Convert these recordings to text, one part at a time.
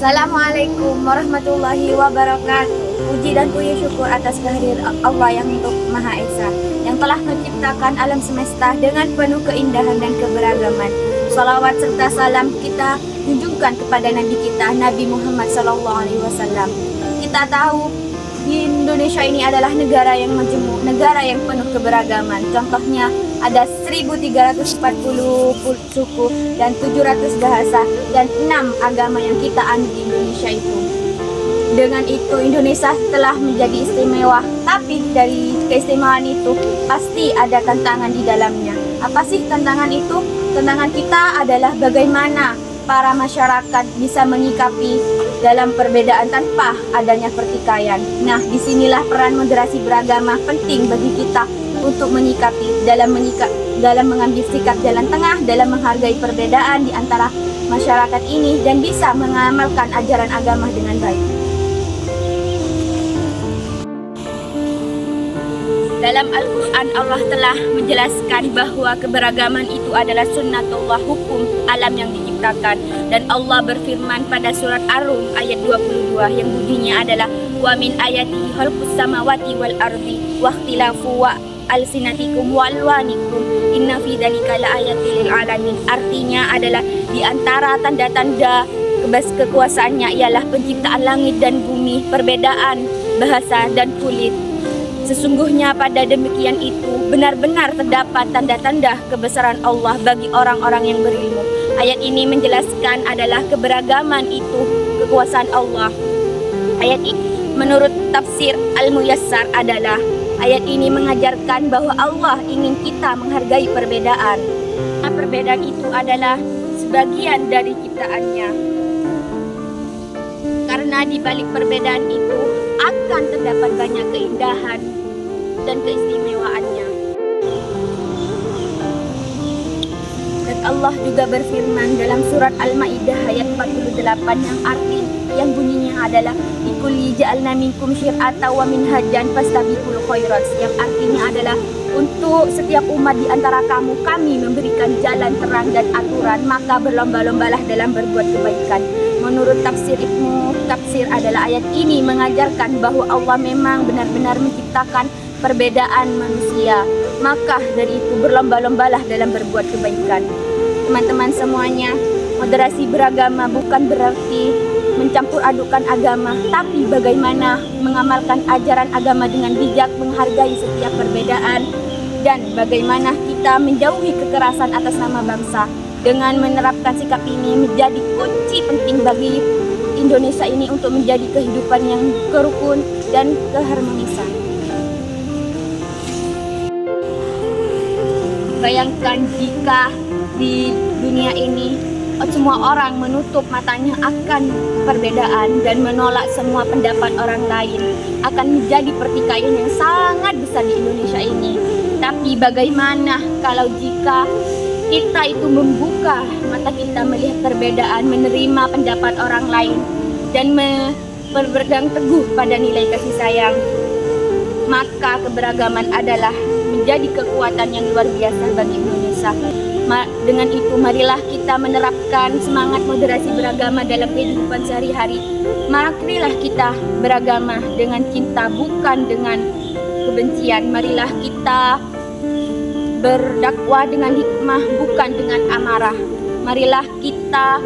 Assalamualaikum warahmatullahi wabarakatuh. Puji dan puji syukur atas kehadiran Allah yang Maha Esa, yang telah menciptakan alam semesta dengan penuh keindahan dan keberagaman. Salawat serta salam kita junjungkan kepada Nabi kita, Nabi Muhammad SAW. Kita tahu di Indonesia ini adalah negara yang majemuk, negara yang penuh keberagaman. Contohnya ada 1340 suku dan 700 bahasa dan 6 agama yang kita anut di Indonesia itu. Dengan itu Indonesia telah menjadi istimewa, tapi dari keistimewaan itu pasti ada tantangan di dalamnya. Apa sih tantangan itu? Tantangan kita adalah bagaimana para masyarakat bisa menyikapi dalam perbedaan tanpa adanya pertikaian. Nah, disinilah peran moderasi beragama penting bagi kita untuk menyikapi dalam mengambil sikap jalan tengah, dalam menghargai perbedaan di antara masyarakat ini dan bisa mengamalkan ajaran agama dengan baik. Dalam Al-Quran Allah telah menjelaskan bahwa keberagaman itu adalah sunnatullah, hukum alam yang diciptakan. Dan Allah berfirman pada surat Ar-Rum ayat 22 yang bunyinya adalah wa min ayatihi khalqus samawati wal ardi wa ikhtilafu wa alsinatikum wa alwanikum inna fi dzalika laayatil lil alamin. Artinya adalah di antara tanda-tanda kekuasaannya ialah penciptaan langit dan bumi, perbedaan bahasa dan kulit. Sesungguhnya pada demikian itu benar-benar terdapat tanda-tanda kebesaran Allah bagi orang-orang yang berilmu. Ayat ini menjelaskan adalah keberagaman itu kekuasaan Allah. Ayat ini menurut tafsir Al-Muyassar adalah ayat ini mengajarkan bahwa Allah ingin kita menghargai perbedaan. Perbedaan itu adalah sebagian dari ciptaannya. Karena di balik perbedaan itu akan terdapat banyak keindahan dan keistimewaannya. Dan Allah juga berfirman dalam surat Al-Maidah ayat 48 yang bunyinya adalah likulli ja'alna minkum syir'atan wa minhajan fastabiqul khairat, yang artinya adalah untuk setiap umat di antara kamu kami memberikan jalan terang dan aturan, maka berlomba-lombalah dalam berbuat kebaikan. Menurut tafsir Ibnu Katsir adalah ayat ini mengajarkan bahwa Allah memang benar-benar menciptakan perbedaan manusia. Maka dari itu berlomba-lombalah dalam berbuat kebaikan. Teman-teman semuanya, moderasi beragama bukan berarti mencampur adukan agama, tapi bagaimana mengamalkan ajaran agama dengan bijak, menghargai setiap perbedaan, dan bagaimana kita menjauhi kekerasan atas nama bangsa. Dengan menerapkan sikap ini menjadi kunci penting bagi Indonesia ini untuk menjadi kehidupan yang kerukun dan keharmonisan. Bayangkan jika di dunia ini semua orang menutup matanya akan perbedaan dan menolak semua pendapat orang lain, akan menjadi pertikaian yang sangat besar di Indonesia ini. Tapi bagaimana kalau jika kita itu membuka mata kita melihat perbedaan, menerima pendapat orang lain dan berpegang teguh pada nilai kasih sayang, maka keberagaman adalah menjadi kekuatan yang luar biasa bagi Indonesia. Dengan itu marilah kita menerapkan semangat moderasi beragama dalam kehidupan sehari-hari. Marilah kita beragama dengan cinta, bukan dengan kebencian. Marilah kita berdakwah dengan hikmah, bukan dengan amarah. Marilah kita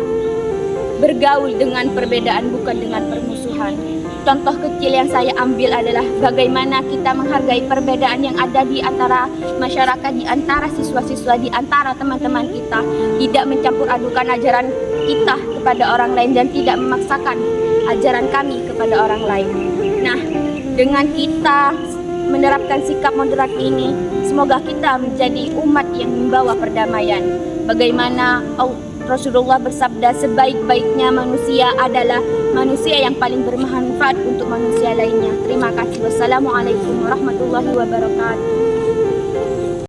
bergaul dengan perbedaan, bukan dengan permusuhan. Contoh kecil yang saya ambil adalah bagaimana kita menghargai perbedaan yang ada di antara masyarakat, di antara siswa-siswa, di antara teman-teman kita. Tidak mencampur adukan ajaran kita kepada orang lain dan tidak memaksakan ajaran kami kepada orang lain. Nah, dengan kita menerapkan sikap moderat ini, semoga kita menjadi umat yang membawa perdamaian. Bagaimana Rasulullah bersabda, sebaik-baiknya manusia adalah manusia yang paling bermanfaat untuk manusia lainnya. Terima kasih. Wassalamualaikum warahmatullahi wabarakatuh.